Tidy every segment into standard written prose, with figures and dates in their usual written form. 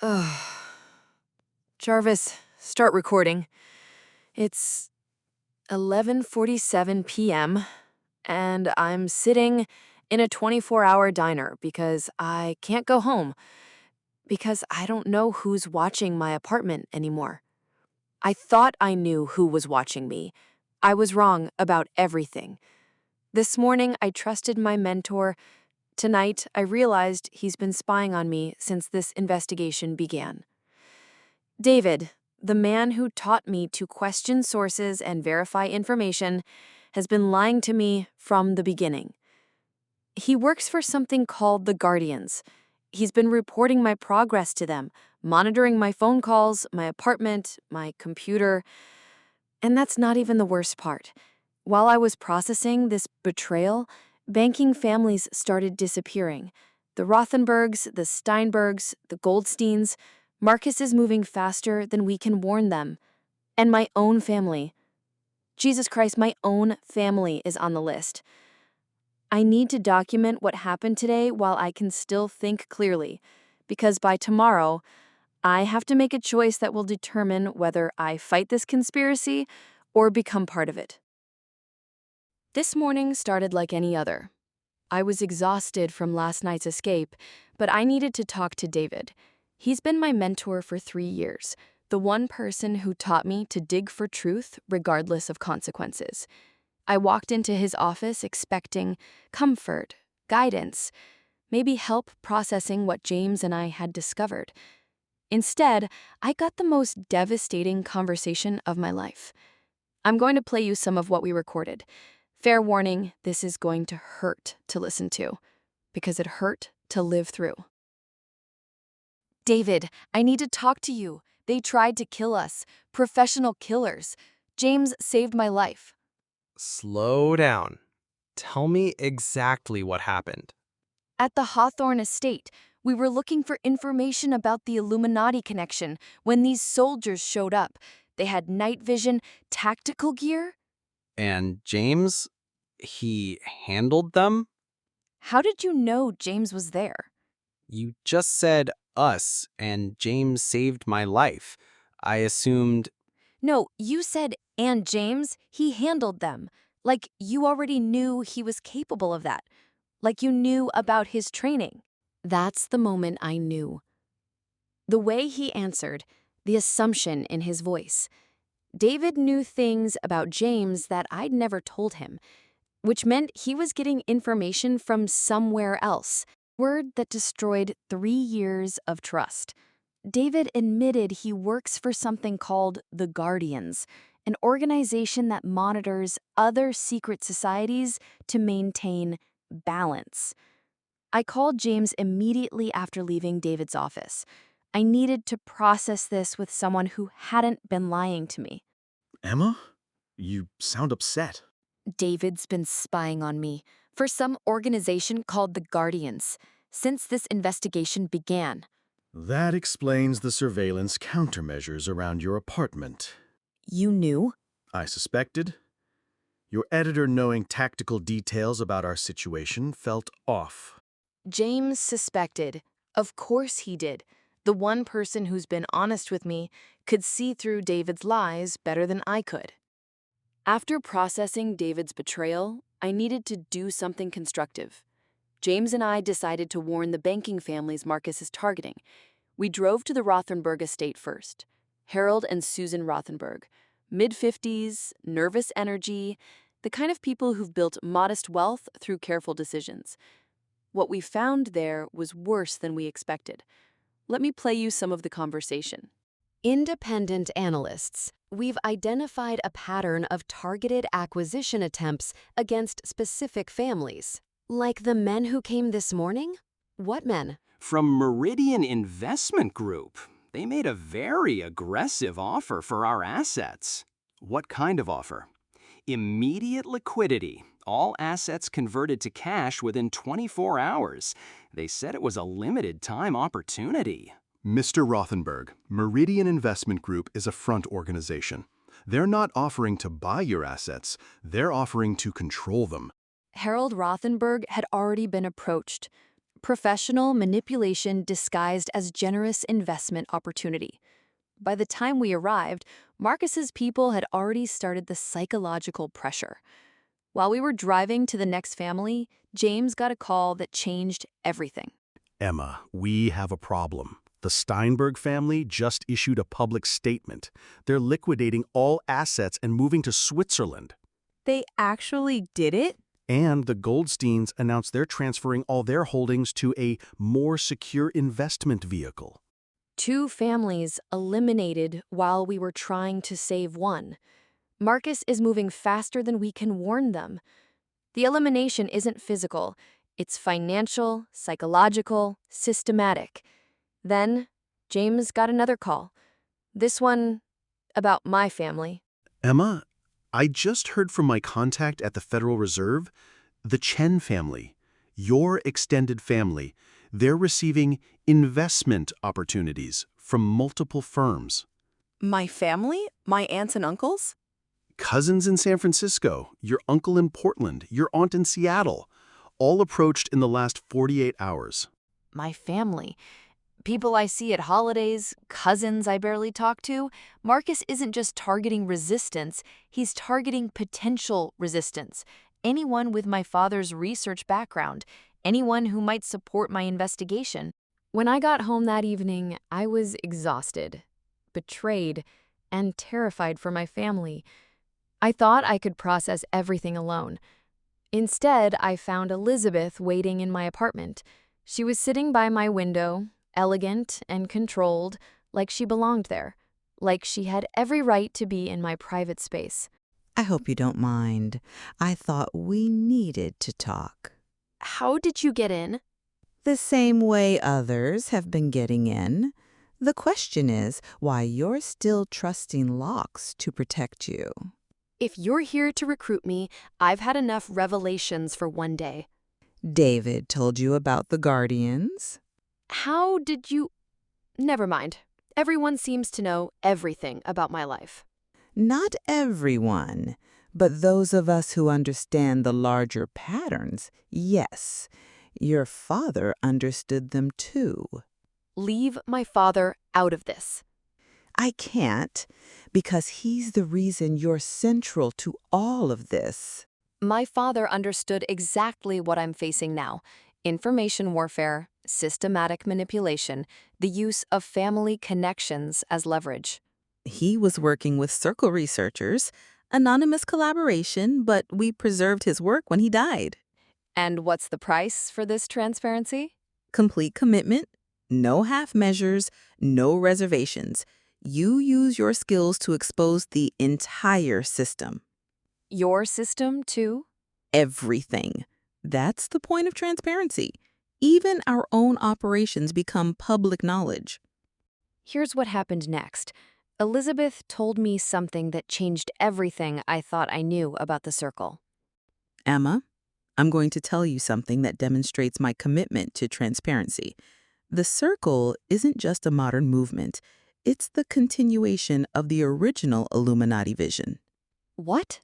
Ugh. Jarvis, start recording. It's 11:47 p.m. and I'm sitting in a 24-hour diner because I can't go home because I don't know who's watching my apartment anymore. I thought I knew who was watching me. I was wrong about everything. This morning, I trusted my mentor. Tonight, I realized he's been spying on me since this investigation began. David, the man who taught me to question sources and verify information, has been lying to me from the beginning. He works for something called the Guardians. He's been reporting my progress to them, monitoring my phone calls, my apartment, my computer. And that's not even the worst part. While I was processing this betrayal, banking families started disappearing. The Rothenbergs, the Steinbergs, the Goldsteins. Marcus is moving faster than we can warn them. And my own family. Jesus Christ, my own family is on the list. I need to document what happened today while I can still think clearly, because by tomorrow, I have to make a choice that will determine whether I fight this conspiracy or become part of it. This morning started like any other. I was exhausted from last night's escape, but I needed to talk to David. He's been my mentor for 3 years, the one person who taught me to dig for truth regardless of consequences. I walked into his office expecting comfort, guidance, maybe help processing what James and I had discovered. Instead, I got the most devastating conversation of my life. I'm going to play you some of what we recorded. Fair warning, this is going to hurt to listen to, because it hurt to live through. David, I need to talk to you. They tried to kill us. Professional killers. James saved my life. Slow down. Tell me exactly what happened. At the Hawthorne estate, we were looking for information about the Illuminati connection when these soldiers showed up. They had night vision, tactical gear. And James, he handled them? How did you know James was there? You just said us, and James saved my life. I assumed... No, you said, and James, he handled them. Like you already knew he was capable of that. Like you knew about his training. That's the moment I knew. The way he answered, the assumption in his voice. David knew things about James that I'd never told him, which meant he was getting information from somewhere else. Word that destroyed 3 years of trust. David admitted he works for something called the Guardians, an organization that monitors other secret societies to maintain balance. I called James immediately after leaving David's office. I needed to process this with someone who hadn't been lying to me. Emma? You sound upset. David's been spying on me for some organization called the Guardians since this investigation began. That explains the surveillance countermeasures around your apartment. You knew? I suspected. Your editor, knowing tactical details about our situation, felt off. James suspected. Of course he did. The one person who's been honest with me could see through David's lies better than I could. After processing David's betrayal, I needed to do something constructive. James and I decided to warn the banking families Marcus is targeting. We drove to the Rothenberg estate first. Harold and Susan Rothenberg, mid-50s, nervous energy, the kind of people who've built modest wealth through careful decisions. What we found there was worse than we expected. Let me play you some of the conversation. Independent analysts, we've identified a pattern of targeted acquisition attempts against specific families. Like the men who came this morning? What men? From Meridian Investment Group. They made a very aggressive offer for our assets. What kind of offer? Immediate liquidity. All assets converted to cash within 24 hours. They said it was a limited time opportunity. Mr. Rothenberg, Meridian Investment Group is a front organization. They're not offering to buy your assets, they're offering to control them. Harold Rothenberg had already been approached. Professional manipulation disguised as generous investment opportunity. By the time we arrived, Marcus's people had already started the psychological pressure. While we were driving to the next family, James got a call that changed everything. Emma, we have a problem. The Steinberg family just issued a public statement. They're liquidating all assets and moving to Switzerland. They actually did it? And the Goldsteins announced they're transferring all their holdings to a more secure investment vehicle. 2 families eliminated while we were trying to save one. Marcus is moving faster than we can warn them. The elimination isn't physical. It's financial, psychological, systematic. Then, James got another call. This one about my family. Emma, I just heard from my contact at the Federal Reserve, the Chen family, your extended family. They're receiving investment opportunities from multiple firms. My family? My aunts and uncles? Cousins in San Francisco, your uncle in Portland, your aunt in Seattle, all approached in the last 48 hours. My family. People I see at holidays, cousins I barely talk to. Marcus isn't just targeting resistance, he's targeting potential resistance. Anyone with my father's research background, anyone who might support my investigation. When I got home that evening, I was exhausted, betrayed, and terrified for my family. I thought I could process everything alone. Instead, I found Elizabeth waiting in my apartment. She was sitting by my window, elegant and controlled, like she belonged there, like she had every right to be in my private space. I hope you don't mind. I thought we needed to talk. How did you get in? The same way others have been getting in. The question is why you're still trusting locks to protect you. If you're here to recruit me, I've had enough revelations for one day. David told you about the Guardians? How did you... Never mind. Everyone seems to know everything about my life. Not everyone, but those of us who understand the larger patterns, yes. Your father understood them too. Leave my father out of this. I can't, because he's the reason you're central to all of this. My father understood exactly what I'm facing now. Information warfare, systematic manipulation, the use of family connections as leverage. He was working with Circle researchers, anonymous collaboration, but we preserved his work when he died. And what's the price for this transparency? Complete commitment, no half measures, no reservations. You use your skills to expose the entire system. Your system, too? Everything. That's the point of transparency. Even our own operations become public knowledge. Here's what happened next. Elizabeth told me something that changed everything I thought I knew about the Circle. Emma, I'm going to tell you something that demonstrates my commitment to transparency. The Circle isn't just a modern movement. It's the continuation of the original Illuminati vision. What?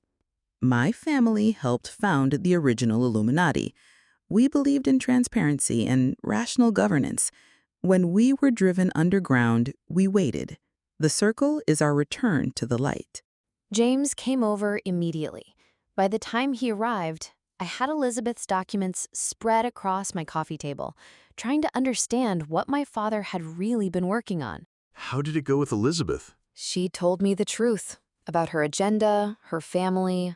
My family helped found the original Illuminati. We believed in transparency and rational governance. When we were driven underground, we waited. The Circle is our return to the light. James came over immediately. By the time he arrived, I had Elizabeth's documents spread across my coffee table, trying to understand what my father had really been working on. How did it go with Elizabeth? She told me the truth about her agenda, her family,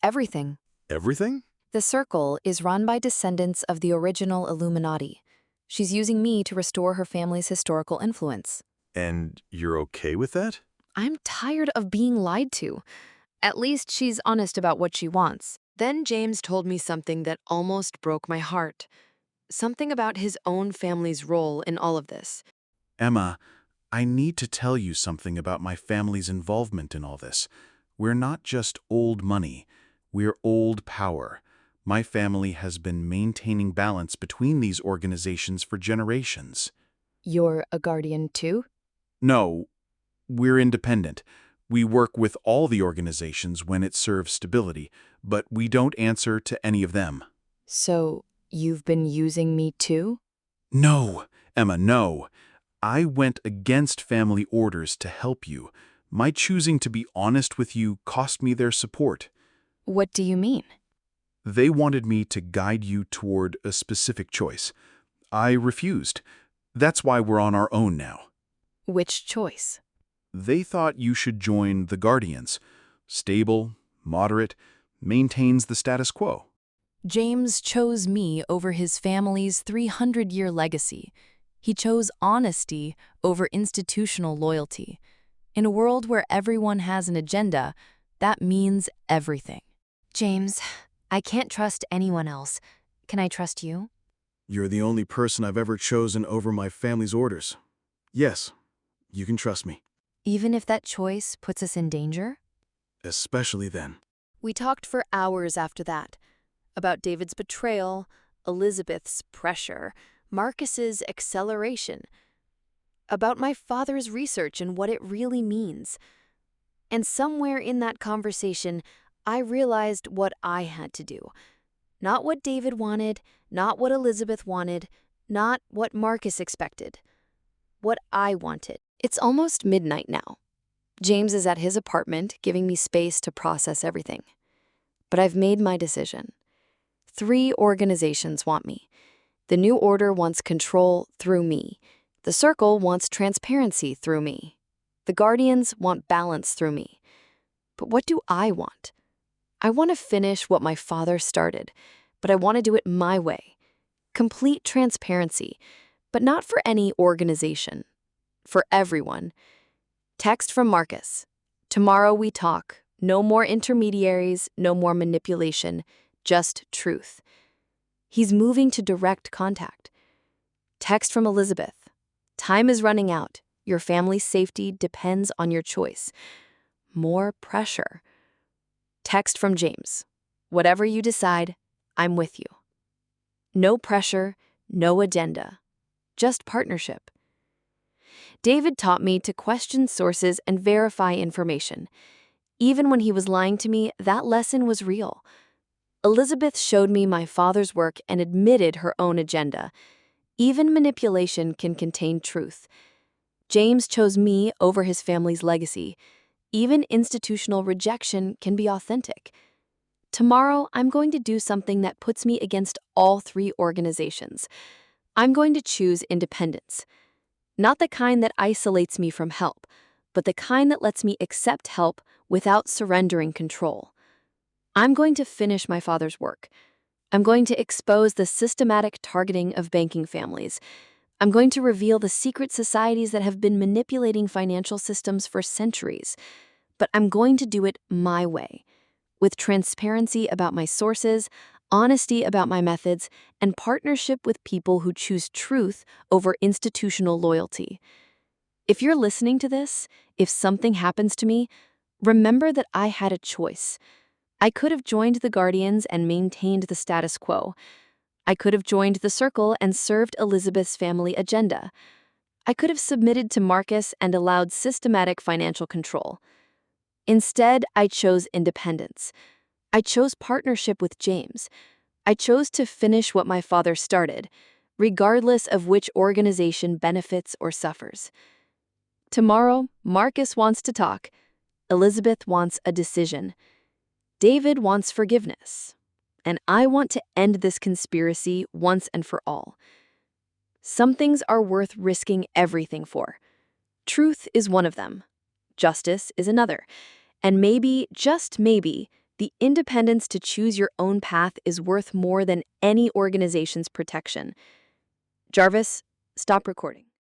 everything. Everything? The Circle is run by descendants of the original Illuminati. She's using me to restore her family's historical influence. And you're okay with that? I'm tired of being lied to. At least she's honest about what she wants. Then James told me something that almost broke my heart. Something about his own family's role in all of this. Emma, I need to tell you something about my family's involvement in all this. We're not just old money. We're old power. My family has been maintaining balance between these organizations for generations. You're a guardian too? No, we're independent. We work with all the organizations when it serves stability, but we don't answer to any of them. So, You've been using me too? No, Emma, no. I went against family orders to help you. My choosing to be honest with you cost me their support. What do you mean? They wanted me to guide you toward a specific choice. I refused. That's why we're on our own now. Which choice? They thought you should join the Guardians. Stable, moderate, maintains the status quo. James chose me over his family's 300-year legacy. He chose honesty over institutional loyalty. In a world where everyone has an agenda, that means everything. James, I can't trust anyone else. Can I trust you? You're the only person I've ever chosen over my family's orders. Yes, you can trust me. Even if that choice puts us in danger? Especially then. We talked for hours after that. About David's betrayal, Elizabeth's pressure, Marcus's acceleration. About my father's research and what it really means. And somewhere in that conversation, I realized what I had to do. Not what David wanted, not what Elizabeth wanted, not what Marcus expected. What I wanted. It's almost midnight now. James is at his apartment, giving me space to process everything. But I've made my decision. 3 organizations want me. The New Order wants control through me. The Circle wants transparency through me. The Guardians want balance through me. But what do I want? I want to finish what my father started, but I want to do it my way. Complete transparency, but not for any organization. For everyone. Text from Marcus. Tomorrow we talk. No more intermediaries, no more manipulation, just truth. He's moving to direct contact. Text from Elizabeth. Time is running out. Your family's safety depends on your choice. More pressure. Text from James. Whatever you decide, I'm with you. No pressure, no agenda. Just partnership. David taught me to question sources and verify information. Even when he was lying to me, that lesson was real. Elizabeth showed me my father's work and admitted her own agenda. Even manipulation can contain truth. James chose me over his family's legacy. Even institutional rejection can be authentic. Tomorrow, I'm going to do something that puts me against all 3 organizations. I'm going to choose independence. Not the kind that isolates me from help, but the kind that lets me accept help without surrendering control. I'm going to finish my father's work. I'm going to expose the systematic targeting of banking families. I'm going to reveal the secret societies that have been manipulating financial systems for centuries. But I'm going to do it my way, with transparency about my sources, honesty about my methods, and partnership with people who choose truth over institutional loyalty. If you're listening to this, if something happens to me, remember that I had a choice. I could have joined the Guardians and maintained the status quo. I could have joined the Circle and served Elizabeth's family agenda. I could have submitted to Marcus and allowed systematic financial control. Instead, I chose independence. I chose partnership with James. I chose to finish what my father started, regardless of which organization benefits or suffers. Tomorrow, Marcus wants to talk. Elizabeth wants a decision. David wants forgiveness. And I want to end this conspiracy once and for all. Some things are worth risking everything for. Truth is one of them. Justice is another. And maybe, just maybe, the independence to choose your own path is worth more than any organization's protection. Jarvis, stop recording.